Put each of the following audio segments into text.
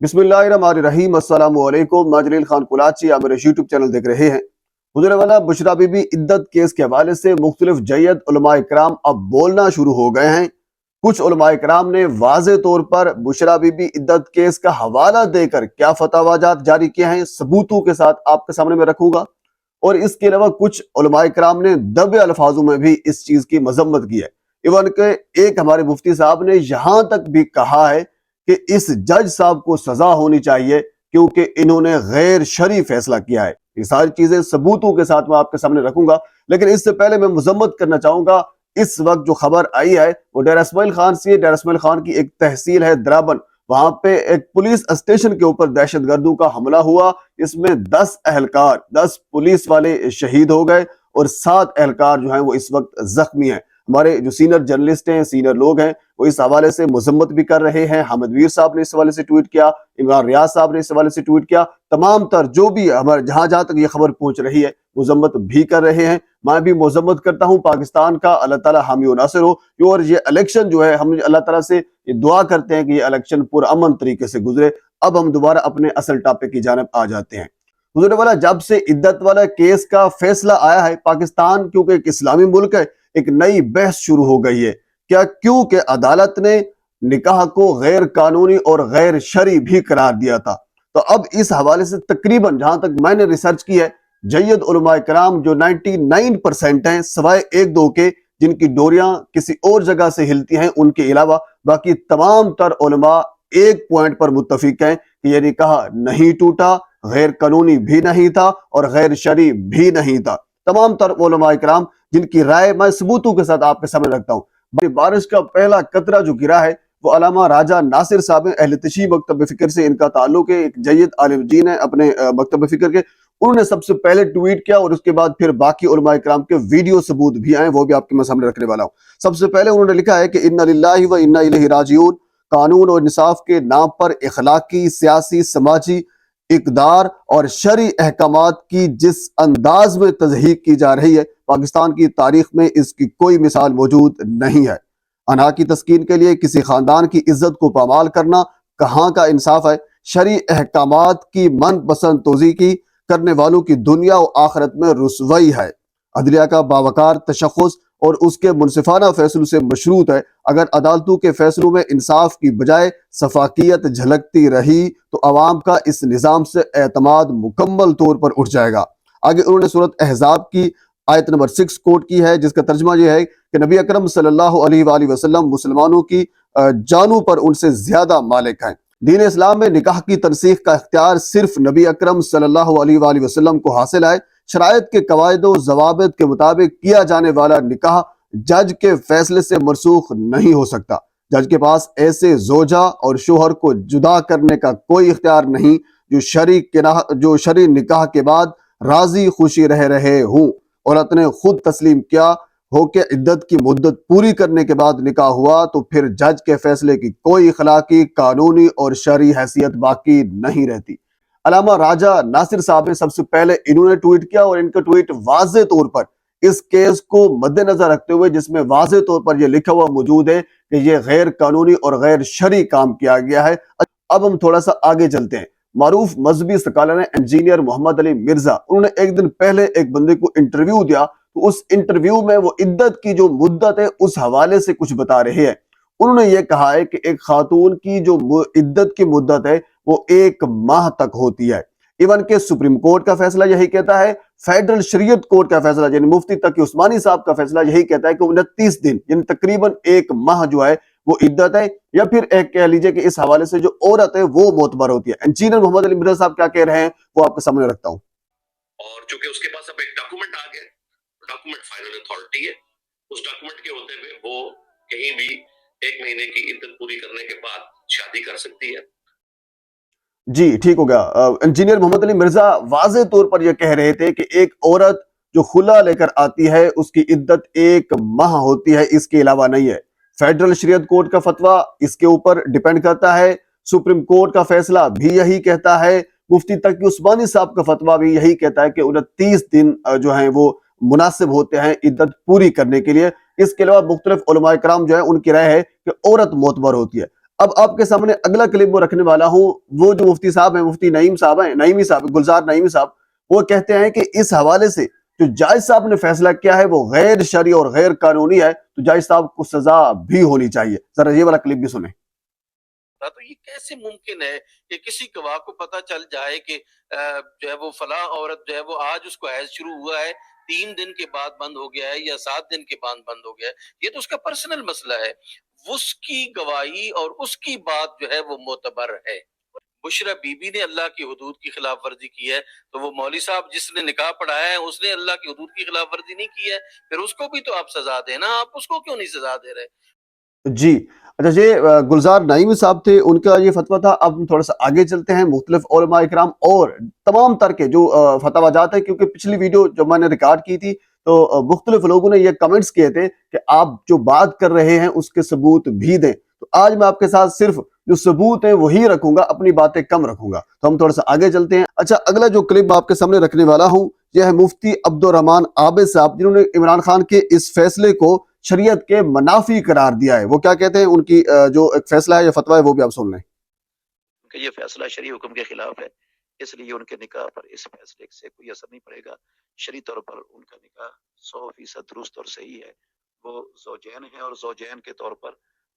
बिस्मिल्लाहिर्रहमानिर्रहीम। अस्सलाम वालेकुम। मैं जलील खान कुलाची, आप मेरे यूट्यूब चैनल देख रहे हैं। हुज़ूर वाला बुशरा बीबी इद्दत केस के हवाले से मुख्तलिफ जय्यद उलमा इकराम अब बोलना शुरू हो गए हैं। कुछ उलमा इकराम ने वाज़े तौर पर बुशरा बीबी इद्दत केस का हवाला देकर क्या फतवाजात जारी किए हैं, सबूतों के साथ आपके सामने में रखूंगा। और इसके अलावा कुछ उलमा इकराम ने दबे अल्फाजों में भी इस चीज की मजम्मत की है। इवन के एक हमारे मुफ्ती साहब ने यहाँ तक भी कहा है कि इस जज साहब को सजा होनी चाहिए क्योंकि इन्होंने गैर शरई फैसला किया है। ये सारी चीजें सबूतों के साथ मैं आपके सामने रखूंगा, लेकिन इससे पहले मैं मजम्मत करना चाहूंगा। इस वक्त जो खबर आई है वो डेरा इस्माइल खान से। डेरा इस्माइल खान की एक तहसील है द्राबन, वहां पे एक पुलिस स्टेशन के ऊपर दहशतगर्दों का हमला हुआ। इसमें 10 एहलकार, 10 पुलिस वाले शहीद हो गए और 7 एहलकार जो हैं वो इस वक्त जख्मी हैं। हमारे जो सीनियर जर्नलिस्ट हैं, सीनियर लोग हैं, वो इस हवाले से मजम्मत भी कर रहे हैं। हामिद वीर साहब ने इस हवाले से ट्वीट किया, इमरान रियाज साहब ने इस हवाले से ट्वीट किया। तमाम तर जो भी हमारे जहां जहां तक ये खबर पहुंच रही है मजम्मत भी कर रहे हैं। मैं भी मजम्मत करता हूं पाकिस्तान का, अल्लाह ताला हामी व नासिर हो। और ये इलेक्शन जो है, हम अल्लाह ताला से ये दुआ करते हैं कि ये इलेक्शन पुरअमन तरीके से गुजरे। अब हम दोबारा अपने असल टॉपिक की जानिब आ जाते हैं। हुज़ूर वाला, जब से इद्दत वाला केस का फैसला आया है, पाकिस्तान क्योंकि एक इस्लामी मुल्क है, एक नई बहस शुरू हो गई है। क्या क्योंकि अदालत ने निकाह को गैर कानूनी और गैर शरई भी करार दिया था। तो अब इस हवाले से तकरीबन जहां तक मैंने रिसर्च की है, जय्यद उलमा इकराम जो 99% हैं, सवाए एक दो के जिनकी डोरियां किसी और जगह से हिलती हैं, उनके अलावा बाकी तमाम तर उलमा एक पॉइंट पर मुत्तफिक हैं कि यह निकाह नहीं टूटा, गैर कानूनी भी नहीं था और गैर शरई भी नहीं था। तमाम तर उलमा इकराम जिनकी राय मैं सबूतों के साथ आपके सामने रखता हूँ। बारिश का पहला कतरा जो गिरा है वो अल्लामा राजा नासिर साहब हैं। अहले तशी मकतब फिक्र से इनका ताल्लुक है, एक जय्यद आलिम दीन है अपने मकतब फिक्र के। उन्होंने सबसे पहले ट्वीट किया और उसके बाद फिर बाकी उलमा इकराम के वीडियो सबूत भी आए, वो भी आपके मैं सामने रखने वाला हूँ। सबसे पहले उन्होंने लिखा है कि इन्ना लिल्लाहि व इन्ना इलैहि राजिऊन। कानून और इंसाफ के नाम पर इखलाकी, सियासी, समाजी इक़दार और शरई अहकामात की जिस अंदाज में तज़हीक की जा रही है, पाकिस्तान की तारीख में इसकी कोई मिसाल मौजूद नहीं है। अना की तस्कीन के लिए किसी खानदान की इज्जत को पामाल करना कहाँ का इंसाफ है। शरई अहकामात की मनपसंद तोज़ी की करने वालों की दुनिया और आखिरत में रुसवाई है। अदलिया का बावकार तशख़्ख़ुस और उसके मुनसिफाना फैसलों से मशरूत है। अगर अदालतों के फैसलों में इंसाफ की बजाय सफाकियत झलकती रही तो अवाम का इस निज़ाम से एतमाद मुकम्मल तौर पर उठ जाएगा। आगे उन्होंने सूरत अहज़ाब की आयत नंबर 6 कोट की है, जिसका तर्जुमा यह है कि नबी अकरम सल्लल्लाहु अलैहि वसल्लम मुसलमानों की जानों पर उनसे ज्यादा मालिक हैं। दीन इस्लाम में निकाह की तनसीख का इख्तियार सिर्फ नबी अकरम सल्लल्लाहु अलैहि वसल्लम को हासिल है। शरायत के कवायद व ज़वाबित के मुताबिक किया जाने वाला निकाह जज के फैसले से मनसूख नहीं हो सकता। जज के पास ऐसे जोजा और शोहर को जुदा करने का कोई इख्तियार नहीं जो शरई निकाह के बाद राजी खुशी रह रहे हूँ। औरत ने खुद तस्लीम किया हो कि इद्दत की मुद्दत पूरी करने के बाद निकाह हुआ तो फिर जज के फैसले की कोई इखलाकी, कानूनी और शरई हैसियत बाकी नहीं रहती। अल्लामा राजा नासिर साहब ने सबसे पहले इन्होंने ट्वीट किया और इनका ट्वीट वाज़े तौर पर इस केस को मद्देनजर रखते हुए, जिसमें वाज़े तौर पर यह लिखा हुआ मौजूद है कि यह गैर कानूनी और गैर शरई काम किया गया है। अब हम थोड़ा सा आगे चलते हैं। मारूफ मजहबी स्कॉलर हैं इंजीनियर मोहम्मद अली मिर्जा, उन्होंने एक दिन पहले एक बंदे को इंटरव्यू दिया, तो उस इंटरव्यू में वो इद्दत की जो मुद्दत है उस हवाले से कुछ बता रहे हैं। उन्होंने ये कहा है कि एक खातून की जो इद्दत की मुद्दत है वो 1 माह तक होती है। इवन के सुप्रीम कोर्ट का फैसला यही कहता है, फेडरल शरीयत कोर्ट का फैसला यानी मुफ्ती तकी उस्मानी साहब का फैसला यही कहता है कि 29 दिन यानी तकरीबन 1 माह जो है वो इद्दत है। या फिर एक कह लीजिए कि इस हवाले से जो औरत है वो मोतबर होती है। इंजीनियर मोहम्मद अली मिर्जा साहब क्या कह रहे हैं वो आपके सामने रखता हूँ। और चूंकि उसके पास अब एक डॉक्यूमेंट आ गया, डॉक्यूमेंट फाइनल अथॉरिटी है, उस डॉक्यूमेंट के होते हुए वो कहीं भी 1 महीने की इद्दत पूरी करने के बाद शादी कर सकती है। जी ठीक हो गया। इंजीनियर मोहम्मद अली मिर्जा वाज़े तौर पर यह कह रहे थे कि एक औरत जो खुला लेकर आती है उसकी इद्दत 1 माह होती है, इसके अलावा नहीं है। फेडरल शरीयत कोर्ट का फतवा इसके ऊपर डिपेंड करता है। सुप्रीम कोर्ट का फैसला भी यही कहता है। मुफ्ती तकी उस्मानी साहब का फतवा भी यही कहता है कि 29 दिन जो है वो मुनासिब होते हैं इद्दत पूरी करने के लिए। इसके अलावा मुख्तलिफ उलमा इकराम जो है उनकी राय है कि औरत मोतबर होती है। اب آپ کے سامنے اگلا کلپ وہ رکھنے والا ہوں، وہ جو مفتی صاحب ہیں، مفتی نعیم صاحب ہیں، نعیمی صاحب، گلزار نعیمی صاحب، وہ کہتے ہیں کہ اس حوالے سے جو جج صاحب نے فیصلہ کیا ہے وہ غیر شرعی اور غیر قانونی ہے، تو جج صاحب کو سزا بھی ہونی چاہیے۔ ذرا یہ والا کلپ بھی سنیں۔ تو یہ کیسے ممکن ہے کہ کسی گواہ کو پتا چل جائے کہ جو ہے وہ فلاں عورت جو ہے وہ آج اس کو حیض شروع ہوا ہے، 3 دن کے بعد بند ہو گیا ہے یا 7 دن کے بعد بند ہو گیا ہے، یہ تو اس کا پرسنل مسئلہ ہے، اس کی گواہی اور اس کی بات جو ہے وہ معتبر ہے۔ بشرا بی بی نے اللہ کی حدود کی خلاف ورزی کی ہے، تو وہ مولوی صاحب جس نے نکاح پڑھایا ہے اس نے اللہ کی حدود کی خلاف ورزی نہیں کی ہے، پھر اس کو بھی تو آپ سزا دیں نا، آپ اس کو کیوں نہیں سزا دے رہے؟ جی اچھا، یہ گلزار نعیمی صاحب تھے، ان کا یہ فتویٰ تھا۔ اب ہم تھوڑا سا آگے چلتے ہیں، مختلف علماء اکرام اور تمام تر کے جو فتویٰ جات ہیں، کیونکہ پچھلی ویڈیو جب میں نے ریکارڈ کی تھی تو مختلف لوگوں نے یہ کمنٹس کیے تھے کہ آپ جو بات کر رہے ہیں اس کے ثبوت بھی دیں، تو آج میں آپ کے ساتھ صرف جو ثبوت ہیں وہی رکھوں گا، اپنی باتیں کم رکھوں گا۔ تو ہم تھوڑا سا آگے چلتے ہیں۔ اچھا، اگلا جو کلپ میں آپ کے سامنے رکھنے والا ہوں یہ ہے مفتی عبدالرحمان عابد صاحب، جنہوں نے عمران خان کے اس فیصلے کو شریعت کے منافی قرار دیا ہے۔ وہ کیا کہتے ہیں، ان کی جو ایک فیصلہ ہے یا فتویٰ ہے وہ بھی آپ سن لیں۔ کہ یہ فیصلہ شرعی حکم کے خلاف ہے، اس لیے ان کے نکاح پر اس فیصلے سے کوئی اثر نہیں پڑے گا۔ شرعی طور پر ان کا نکاح 100% درست اور صحیح ہے، وہ زوجین ہیں اور زوجین کے طور پر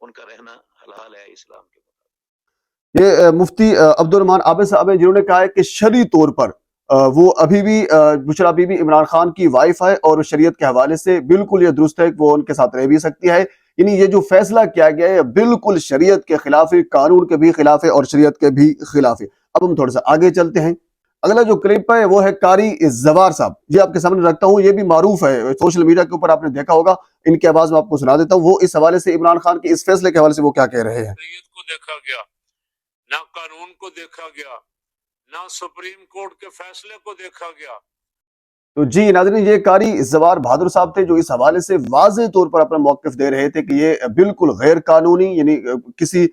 ان کا رہنا حلال ہے اسلام کے مطابق۔ یہ مفتی عبدالرحمان عابد صاحب ہیں، جنہوں نے کہا ہے کہ شرعی طور پر وہ ابھی بھی بشرا بی بی عمران خان کی وائف ہے اور شریعت کے حوالے سے بالکل یہ درست ہے کہ وہ ان کے ساتھ رہ بھی سکتی ہے۔ یعنی یہ جو فیصلہ کیا گیا ہے بالکل شریعت کے خلاف ہے، قانون کے بھی خلاف ہے اور شریعت کے بھی خلاف ہے۔ اب ہم تھوڑا سا آگے چلتے ہیں۔ اگلا جو کلپ ہے وہ ہے قاری زوار صاحب، یہ آپ کے سامنے رکھتا ہوں، یہ بھی معروف ہے، سوشل میڈیا کے اوپر آپ نے دیکھا ہوگا، ان کی آواز میں آپ کو سنا دیتا ہوں، وہ اس حوالے سے عمران خان کے اس فیصلے کے حوالے سے وہ کیا کہہ رہے ہیں۔ شریعت کو دیکھا گیا، نہ قانون کو دیکھا گیا، نہ سپریم کورٹ کے فیصلے کو دیکھا گیا۔ تو جی ناظرین، یہ قاری زوار بہادر صاحب تھے جو اس حوالے سے واضح طور پر اپنا موقف دے رہے تھے کہ یہ بالکل غیر قانونی، یعنی کسی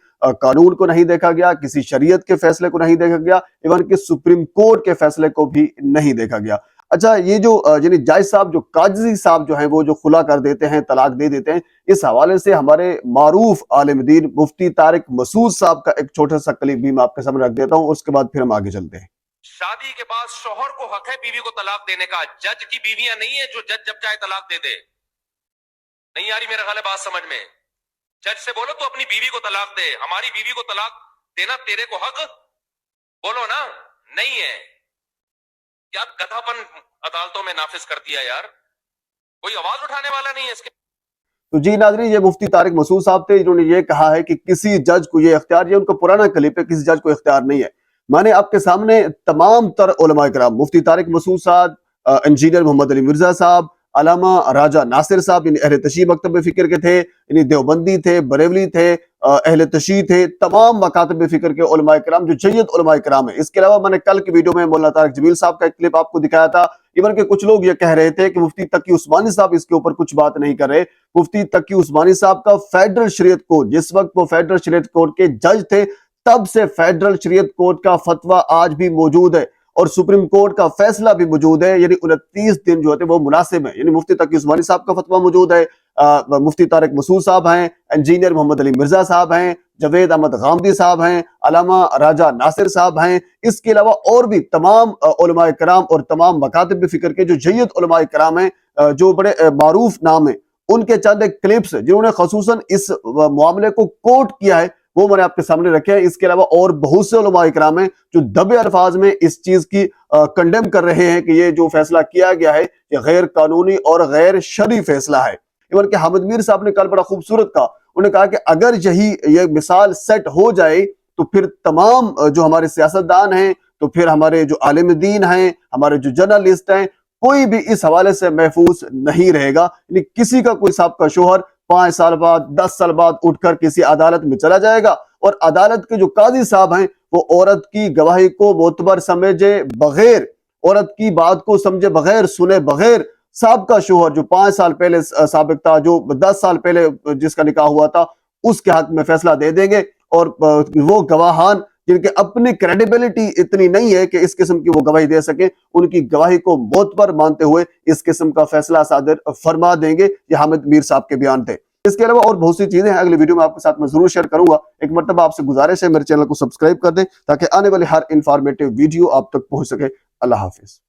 قانون کو نہیں دیکھا گیا، کسی شریعت کے فیصلے کو نہیں دیکھا گیا، ایون کہ سپریم کورٹ کے فیصلے کو بھی نہیں دیکھا گیا۔ اچھا، یہ جو یعنی جج صاحب، جو قاضی صاحب جو ہیں وہ جو خلا کر دیتے ہیں، طلاق دے دیتے ہیں، اس حوالے سے ہمارے معروف عالم دین مفتی طارق مسعود صاحب کا ایک چھوٹا سا کلپ بھی میں آپ کے سامنے رکھ دیتا ہوں، اس کے بعد پھر ہم آگے چلتے ہیں۔ شادی کے بعد شوہر کو حق ہے بیوی کو طلاق دینے کا، جج کی بیویاں نہیں ہے جو جج جب چاہے طلاق دے دے۔ نہیں آ رہی میرا خیال ہے بات سمجھ میں؟ جج سے بولو تو اپنی بیوی کو طلاق دے، ہماری بیوی کو طلاق دینا تیرے کو حق بولو نا، نہیں ہے کیا گدھا پن عدالتوں میں نافذ کر دیا یار، کوئی آواز اٹھانے والا نہیں ہے اس کے۔ تو جی ناظرین، یہ مفتی طارق مسعود صاحب تھے، جنہوں نے یہ کہا ہے کہ کسی جج کو یہ اختیار، یہ ان کا پرانا کلپ ہے، کسی جج کو اختیار نہیں ہے۔ میں نے آپ کے سامنے تمام تر علماء کرام، مفتی طارق مسعود صاحب، انجینئر محمد علی مرزا صاحب، علامہ راجہ ناصر صاحب، یعنی اہل تشیع مکتب فکر کے تھے، یعنی دیوبندی تھے، بریلوی تھے، اہل تشیع تھے، تمام مکاتب فکر کے علماء کرام جو جید علماء کرام ہیں۔ اس کے علاوہ میں نے کل کی ویڈیو میں مولانا طارق جمیل صاحب کا ایک کلپ آپ کو دکھایا تھا، ایون کہ کچھ لوگ یہ کہہ رہے تھے کہ مفتی تقی عثمانی صاحب اس کے اوپر کچھ بات نہیں کر رہے۔ مفتی تقی عثمانی صاحب کا فیڈرل شریعت کورٹ، جس وقت وہ فیڈرل شریعت کورٹ کے جج تھے، تب سے فیڈرل شریعت کورٹ کا فتویٰ آج بھی موجود ہے اور سپریم کورٹ کا فیصلہ بھی موجود ہے، یعنی 29 دن جو ہوتے ہیں وہ مناسب ہیں۔ یعنی مفتی تقی عثمانی صاحب کا فتویٰ موجود ہے، مفتی طارق مسعود صاحب ہیں، انجینئر محمد علی مرزا صاحب ہیں، جاوید احمد غامدی صاحب ہیں، علامہ راجہ ناصر صاحب ہیں، اس کے علاوہ اور بھی تمام علماء کرام اور تمام مکاتب فکر کے جو جید علماء کرام ہیں، جو بڑے معروف نام ہیں، ان کے چند ایک کلپس جنہوں نے خصوصاً اس معاملے کو کوٹ کیا ہے وہ میں نے آپ کے سامنے رکھے ہیں۔ اس کے علاوہ اور بہت سے علماء کرام ہیں جو دبے الفاظ میں اس چیز کی کنڈیم کر رہے ہیں کہ یہ جو فیصلہ کیا گیا ہے یہ غیر قانونی اور غیر شرعی فیصلہ ہے۔ ایون کہ حامد میر صاحب نے کل بڑا خوبصورت کہا، انہوں نے کہا کہ اگر یہ مثال سیٹ ہو جائے تو پھر تمام جو ہمارے سیاستدان ہیں، تو پھر ہمارے جو عالم دین ہیں، ہمارے جو جرنلسٹ ہیں، کوئی بھی اس حوالے سے محفوظ نہیں رہے گا۔ یعنی کسی کا کوئی صاحب کا شوہر 5 سال بعد 10 سال بعد اٹھ کر کسی عدالت میں چلا جائے گا اور عدالت کے جو قاضی صاحب ہیں وہ عورت کی گواہی کو معتبر سمجھے بغیر، عورت کی بات کو سمجھے بغیر، سنے بغیر، صاحب کا شوہر جو 5 سال پہلے سابق تھا، جو 10 سال پہلے جس کا نکاح ہوا تھا، اس کے حق میں فیصلہ دے دیں گے، اور وہ گواہان جن کے اپنی کریڈیبلٹی اتنی نہیں ہے کہ اس قسم کی وہ گواہی دے سکیں، ان کی گواہی کو معتبر مانتے ہوئے اس قسم کا فیصلہ صادر فرما دیں گے۔ یہ حامد میر صاحب کے بیان تھے۔ इसके अलावा और बहुत सी चीजें हैं, अगली वीडियो में आपके साथ मैं जरूर शेयर करूंगा। एक मर्तबा आपसे गुजारिश है मेरे चैनल को सब्सक्राइब कर दें ताकि आने वाली हर इंफॉर्मेटिव वीडियो आप तक पहुंच सके। अल्लाह हाफिज।